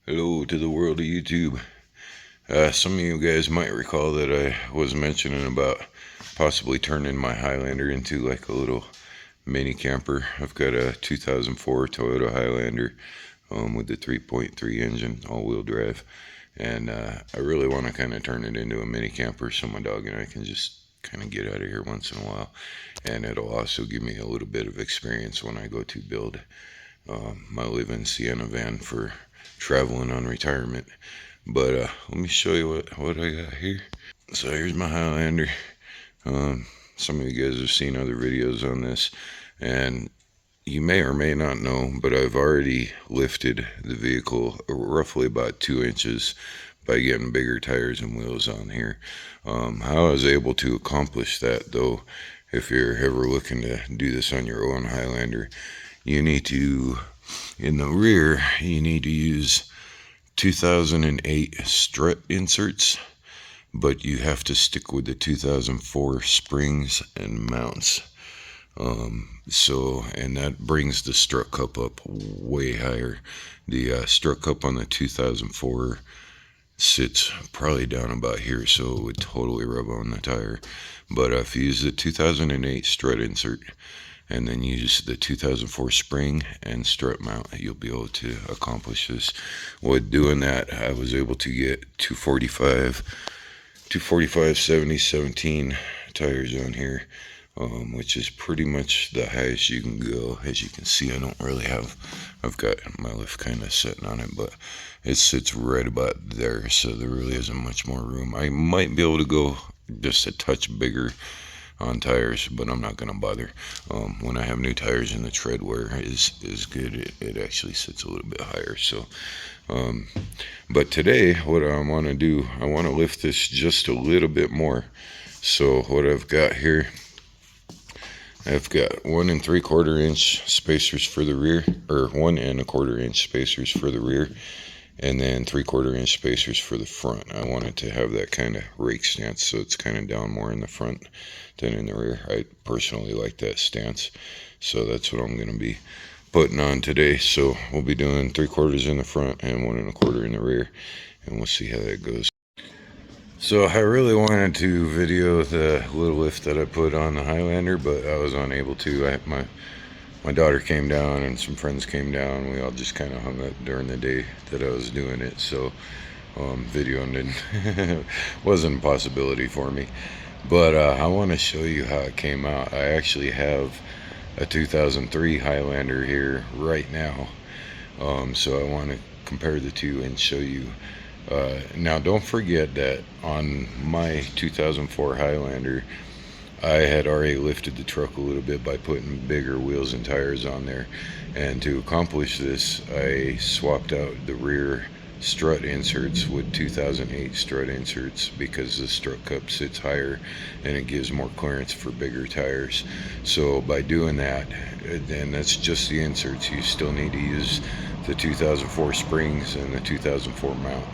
Hello to the world of YouTube. Some of you guys might recall that I was mentioning about possibly turning my Highlander into like a little mini camper. I've got a 2004 Toyota Highlander with the 3.3 engine, all-wheel drive, and I really want to kind of turn it into a mini camper so my dog and I can just kind of get out of here once in a while, and it'll also give me a little bit of experience when I go to build my live-in Sienna van for traveling on retirement. But let me show you what I got here. So here's my Highlander. Some of you guys have seen other videos on this, and you may or may not know, but I've already lifted the vehicle roughly about 2 inches by getting bigger tires and wheels on here. How I was able to accomplish that, though, if you're ever looking to do this on your own Highlander, you need to, in the rear, you need to use 2008 strut inserts, but you have to stick with the 2004 springs and mounts. And that brings the strut cup up way higher. The strut cup on the 2004 sits probably down about here, so it would totally rub on the tire. But if you use the 2008 strut insert and then use the 2004 spring and strut mount, you'll be able to accomplish this. With doing that, I was able to get 245 70/17 tires on here, which is pretty much the highest you can go. As you can see, I've got my lift kind of sitting on it, but it sits right about there, so there really isn't much more room. I might be able to go just a touch bigger on tires, but I'm not going to bother. When I have new tires and the tread wear is good, it actually sits a little bit higher. So but today what I want to do, I want to lift this just a little bit more. So what I've got here, I've got 1 3/4 inch spacers for the rear, or 1 1/4 inch spacers for the rear, and then 3/4 inch spacers for the front. I wanted to have that kind of rake stance, so it's kind of down more in the front than in the rear. I personally like that stance, so that's what I'm going to be putting on today. So we'll be doing 3/4 in the front and 1 1/4 in the rear, and we'll see how that goes. So I really wanted to video the little lift that I put on the Highlander, but I was unable to. My daughter came down and some friends came down. We all just kind of hung up during the day that I was doing it, so videoing it wasn't a possibility for me. But I want to show you how it came out. I actually have a 2003 Highlander here right now, so I want to compare the two and show you. Now don't forget that on my 2004 Highlander, I had already lifted the truck a little bit by putting bigger wheels and tires on there, and to accomplish this I swapped out the rear strut inserts with 2008 strut inserts because the strut cup sits higher and it gives more clearance for bigger tires. So by doing that, and that's just the inserts, you still need to use the 2004 springs and the 2004 mount,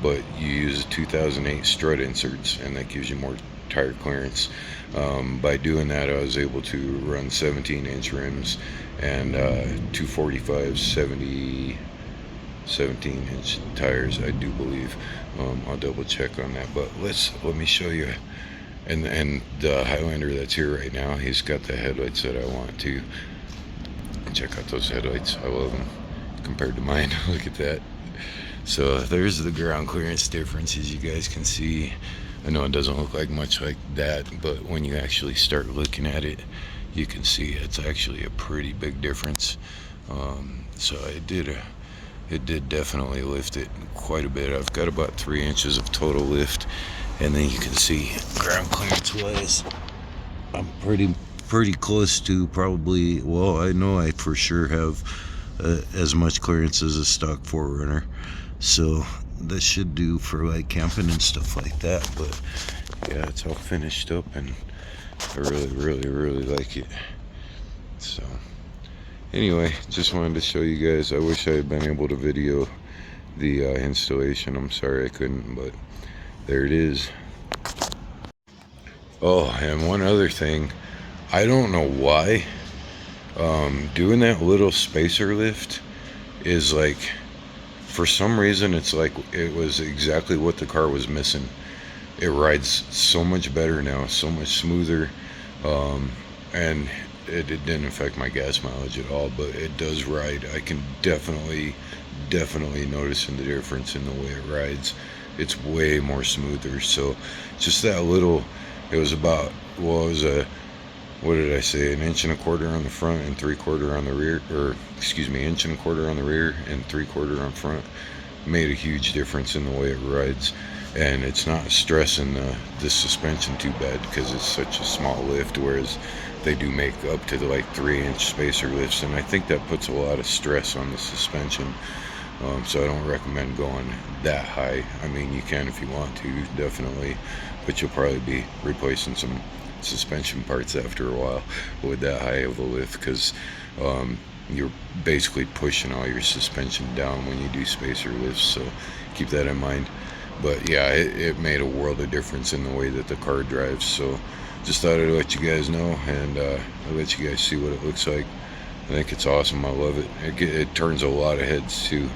but you use the 2008 strut inserts and that gives you more tire clearance. By doing that, I was able to run 17-inch rims and 245 17-inch tires, I do believe. I'll double check on that, but let me show you. And the Highlander that's here right now, he's got the headlights that I want to. Check out those headlights, I love them compared to mine. Look at that. So there's the ground clearance difference, as you guys can see. I know it doesn't look like much like that, but when you actually start looking at it, you can see it's actually a pretty big difference. So it did definitely lift it quite a bit. I've got about 3 inches of total lift, and then you can see ground clearance wise, I'm pretty close to probably, well, I know I for sure have as much clearance as a stock 4Runner, so that should do for like camping and stuff like that. But yeah, it's all finished up and I really like it. So anyway, just wanted to show you guys. I wish I had been able to video the installation. I'm sorry I couldn't, but there it is. Oh, and one other thing, I don't know why doing that little spacer lift is like for some reason, it's like it was exactly what the car was missing. It rides so much better now, so much smoother, um, and it didn't affect my gas mileage at all. But it does ride. I can definitely noticing the difference in the way it rides. It's way more smoother. So just that little, it was about, well, it was a, what did I say, an inch and a quarter on the front and 3/4 on the rear, or excuse me, inch and a quarter on the rear and 3/4 on front, made a huge difference in the way it rides. And it's not stressing the suspension too bad because it's such a small lift, whereas they do make up to the like 3-inch spacer lifts, and I think that puts a lot of stress on the suspension. So I don't recommend going that high. I mean, you can if you want to, definitely, but you'll probably be replacing some suspension parts after a while with that high of a lift, because you're basically pushing all your suspension down when you do spacer lifts. So keep that in mind. But yeah, it made a world of difference in the way that the car drives. So just thought I'd let you guys know, and I'll let you guys see what it looks like. I think it's awesome. I love it. It turns a lot of heads too.